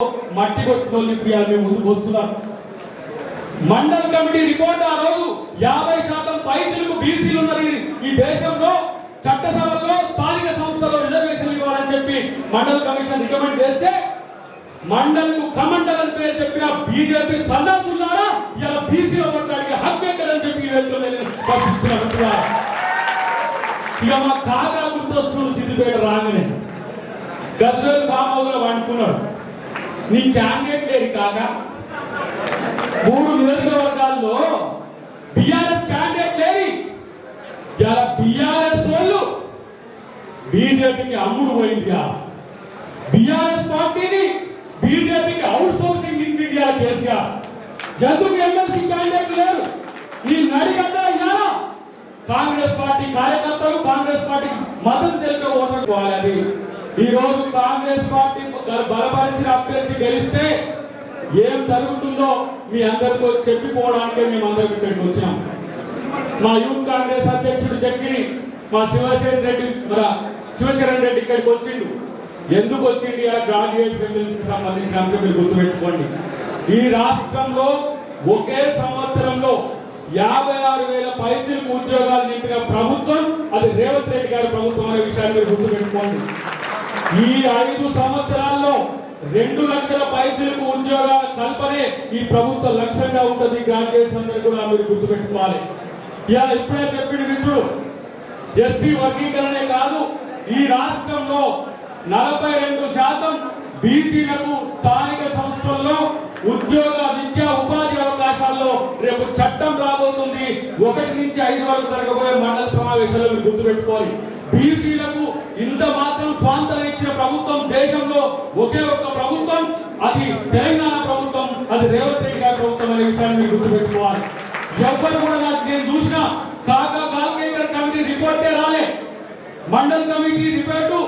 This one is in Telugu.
మట్టి కొట్టుకోవాలి మేము ముందుకు వస్తున్నాం. మండల్ కమిటీ రిపోర్ట్ ఆ రోజు 50% పైచిలకు బీసీలు ఉన్నారు ఈ దేశంలో, చట్టసభల్లో స్థానిక సంస్థల్లో రిజర్వేషన్లు ఇవ్వాలని చెప్పి మండల్ కమిషన్ రికమెండ్ చేస్తే మండల్ కు కమండల్ అని పేరు చెప్పిన బీజేపీ సన్నాసులారా ఇలా బీసీల ఓట్లడిగే హక్కు ఎక్కడని చెప్పి ప్రశ్నిస్తున్నారు. ఇక మా కాగా గుర్తొస్తున్న సిద్దిపేట రాగానే గద్వేలు ఫామ్ హౌస్ లో వండుకున్నాడు. నీ క్యాండిడేట్ లేరు కాగా 3 నియోజకవర్గాల్లో బిఆర్ఎస్ క్యాండిడేట్ లేని ఇలా బిఆర్ఎస్ వాళ్ళు బీజేపీకి అమ్ముడు పోయిందిగా. బిఆర్ఎస్ పార్టీని బీజేపీకి అవుట్ సోర్సింగ్ ఇండియా కేసీఆర్. ఎందుకు ఎమ్మెల్సీ క్యాండిడేట్ లేరు? ఈ నడిగడ్డ కాంగ్రెస్ పార్టీ కార్యకర్తలు కాంగ్రెస్ పార్టీ మద్దతు తెలిపే ఓట్లు పోవాలి. ఈ రోజు కాంగ్రెస్ పార్టీ బలపరిచిన అభ్యర్థి గెలిస్తే ఏం జరుగుతుందో మీ అందరితో చెప్పిపోవడానికే మేము అందరికి ఇక్కడికి వచ్చాం. మా యూత్ కాంగ్రెస్ అధ్యక్షుడు జక్కిని మా శివచరణ్ రెడ్డి ఇక్కడికి వచ్చిండు. ఎందుకు వచ్చింది? గ్రాడ్యుయేట్ సెమినరీకి సంబంధించిన అంశం మీరు గుర్తుపెట్టుకోండి. ఈ రాష్ట్రంలో ఒకే సంవత్సరంలో 56,000 పైచిలకు ఉద్యోగాలు నింపిన ప్రభుత్వం అది రేవంత్ రెడ్డి గారి ప్రభుత్వం అనే విషయాన్ని మీరు గుర్తుపెట్టుకోండి. ఈ 5 సంవత్సరాల్లో 2 లక్షల పైచిలకు ఉద్యోగాల కల్పనే ఈ ప్రభుత్వ లక్ష్యంగా ఉంటుంది. గ్రాడ్యుయేట్స్ అందరూ కూడా మీరు గుర్తుపెట్టుకోవాలి. ఇలా ఇప్పుడే చెప్పిన మిత్రుడు ఎస్సీ వర్గీకరణే కాదు, ఈ రాష్ట్రంలో 42% బీసీలకు స్థానిక సంస్థల్లో ఉద్యోగ విద్యా ఉపాధి అవకాశాల్లో రేపు చట్టం రాబోతుంది. 1 నుంచి 5 వరకు జరగబోయే మండల సమావేశాల్లో మీరు గుర్తుపెట్టుకోవాలి. బీసీలకు ఇంత మాత్రం స్వాతంత్రం ఇచ్చిన ప్రభుత్వం దేశంలో ఒకే ఒక్క ప్రభుత్వం, అది తెలంగాణ ప్రభుత్వం, అది రేవంత్ రెడ్డి గారి ప్రభుత్వం అనే విషయాన్ని మీరు గుర్తుపెట్టుకోవాలి. ఎవ్వరు కూడా నేను చూసిన కాగా కాల్కేకర్ కమిటీ రిపోర్టే రాలే. Mandal committee report